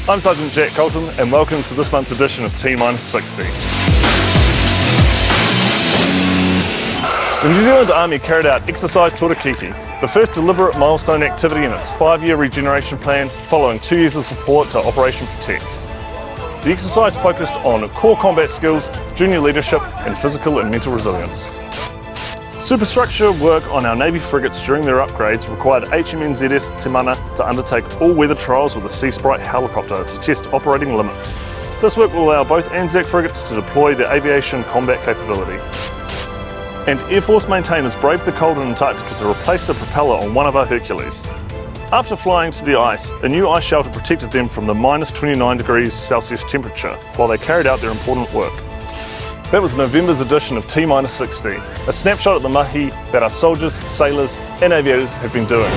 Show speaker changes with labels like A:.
A: I'm Sergeant Jack Colton and welcome to this month's edition of T-60. The New Zealand Army carried out Exercise Torokiki, the first deliberate milestone activity in its 5-year regeneration plan following 2 years of support to Operation Protect. The exercise focused on core combat skills, junior leadership and physical and mental resilience. Superstructure work on our Navy frigates during their upgrades required HMNZS Te Mana to undertake all-weather trials with a Sea Sprite helicopter to test operating limits. This work will allow both ANZAC frigates to deploy their aviation combat capability. And Air Force maintainers braved the cold in Antarctica to replace the propeller on one of our Hercules. After flying to the ice, a new ice shelter protected them from the -29°C temperature while they carried out their important work. That was November's edition of T-60, a snapshot at the mahi that our soldiers, sailors and aviators have been doing.